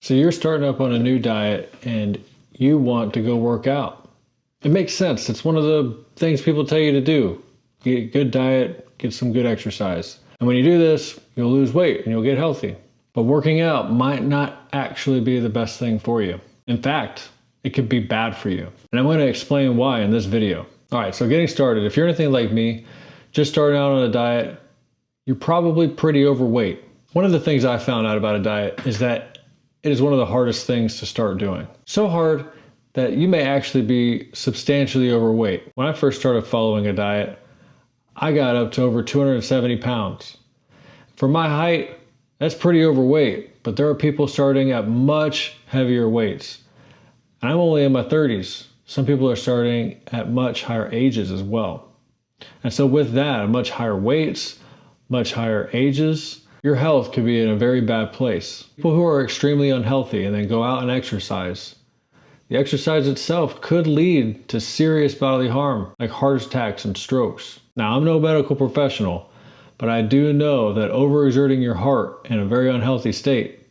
So you're starting up on a new diet and you want to go work out. It makes sense. It's one of the things people tell you to do. Get a good diet, get some good exercise. And when you do this, you'll lose weight and you'll get healthy. But working out might not actually be the best thing for you. In fact, it could be bad for you. And I'm going to explain why in this video. All right, so getting started. If you're anything like me, just starting out on a diet, you're probably pretty overweight. One of the things I found out about a diet is that it is one of the hardest things to start doing. So hard that you may actually be substantially overweight. When I first started following a diet, I got up to over 270 pounds. For my height, that's pretty overweight, but there are people starting at much heavier weights. And I'm only in my 30s. Some people are starting at much higher ages as well. And so with that, much higher weights, much higher ages, your health could be in a very bad place. People who are extremely unhealthy and then go out and exercise. The exercise itself could lead to serious bodily harm, like heart attacks and strokes. Now, I'm no medical professional, but I do know that overexerting your heart in a very unhealthy state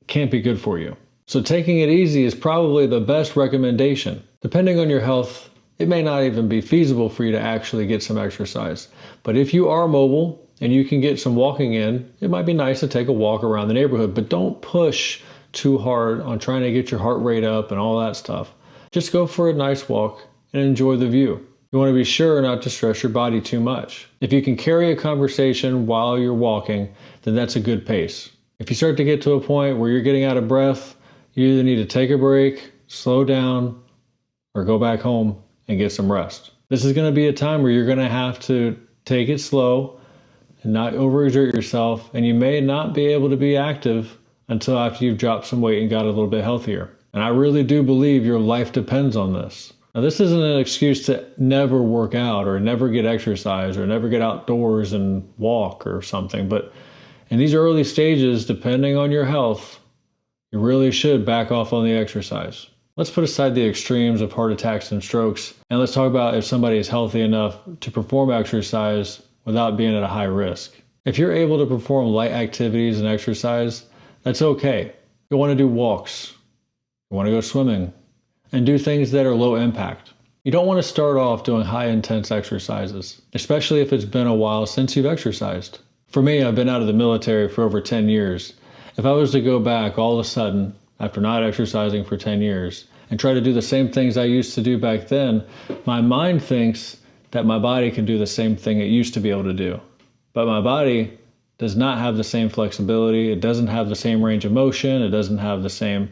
can't be good for you. So taking it easy is probably the best recommendation. Depending on your health, it may not even be feasible for you to actually get some exercise. But if you are mobile and you can get some walking in, it might be nice to take a walk around the neighborhood, but don't push too hard on trying to get your heart rate up and all that stuff. Just go for a nice walk and enjoy the view. You want to be sure not to stress your body too much. If you can carry a conversation while you're walking, then that's a good pace. If you start to get to a point where you're getting out of breath, you either need to take a break, slow down, or go back home and get some rest. This is going to be a time where you're going to have to take it slow and not overexert yourself, and you may not be able to be active until after you've dropped some weight and got a little bit healthier. And I really do believe your life depends on this. Now, this isn't an excuse to never work out or never get exercise or never get outdoors and walk or something, but in these early stages, depending on your health, you really should back off on the exercise. Let's put aside the extremes of heart attacks and strokes, and let's talk about if somebody is healthy enough to perform exercise without being at a high risk. If you're able to perform light activities and exercise, that's okay. You want to do walks, you want to go swimming, and do things that are low impact. You don't want to start off doing high intense exercises, especially if it's been a while since you've exercised. For me, I've been out of the military for over 10 years. If I was to go back all of a sudden, after not exercising for 10 years, and try to do the same things I used to do back then, my mind thinks that my body can do the same thing it used to be able to do. But my body does not have the same flexibility, it doesn't have the same range of motion, it doesn't have the same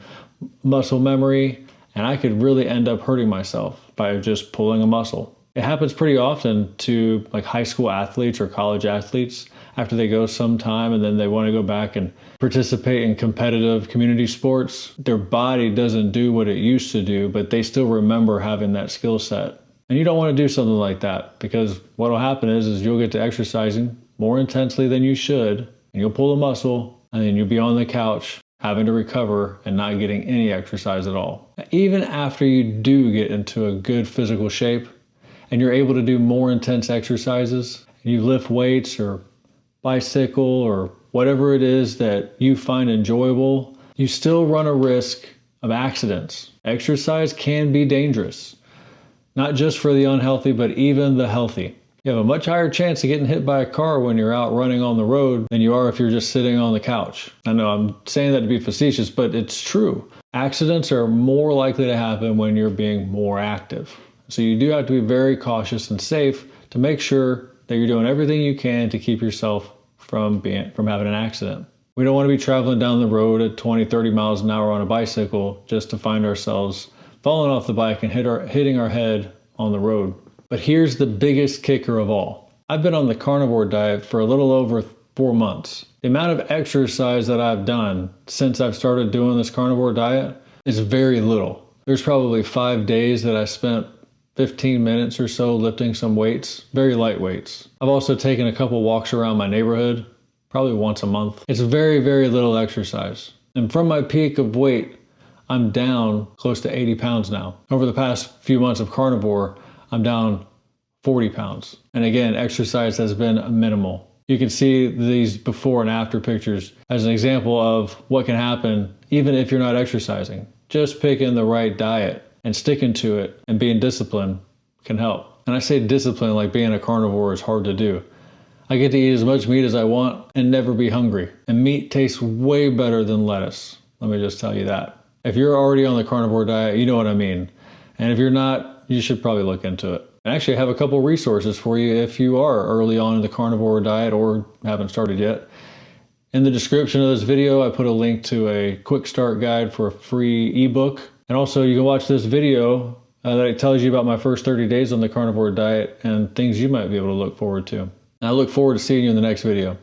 muscle memory, and I could really end up hurting myself by just pulling a muscle. It happens pretty often to like high school athletes or college athletes after they go some time and then they want to go back and participate in competitive community sports. Their body doesn't do what it used to do, but they still remember having that skill set. And you don't want to do something like that, because what will happen is you'll get to exercising more intensely than you should, and you'll pull a muscle, and then you'll be on the couch having to recover and not getting any exercise at all. Even after you do get into a good physical shape and you're able to do more intense exercises, and you lift weights or bicycle or whatever it is that you find enjoyable, you still run a risk of accidents. Exercise can be dangerous, not just for the unhealthy, but even the healthy. You have a much higher chance of getting hit by a car when you're out running on the road than you are if you're just sitting on the couch. I know I'm saying that to be facetious, but it's true. Accidents are more likely to happen when you're being more active. So you do have to be very cautious and safe to make sure that you're doing everything you can to keep yourself from having an accident. We don't want to be traveling down the road at 20, 30 miles an hour on a bicycle just to find ourselves falling off the bike and hitting our head on the road. But here's the biggest kicker of all. I've been on the carnivore diet for a little over 4 months. The amount of exercise that I've done since I've started doing this carnivore diet is very little. There's probably 5 days that I spent 15 minutes or so lifting some weights, very light weights. I've also taken a couple walks around my neighborhood, probably once a month. It's very, very little exercise. And from my peak of weight, I'm down close to 80 pounds now. Over the past few months of carnivore, I'm down 40 pounds. And again, exercise has been minimal. You can see these before and after pictures as an example of what can happen even if you're not exercising. Just picking the right diet and sticking to it and being disciplined can help. And I say discipline like being a carnivore is hard to do. I get to eat as much meat as I want and never be hungry. And meat tastes way better than lettuce. Let me just tell you that. If you're already on the carnivore diet, you know what I mean. And if you're not, you should probably look into it. I actually have a couple resources for you if you are early on in the carnivore diet or haven't started yet. In the description of this video, I put a link to a quick start guide for a free ebook. And also you can watch this video that tells you about my first 30 days on the carnivore diet and things you might be able to look forward to. And I look forward to seeing you in the next video.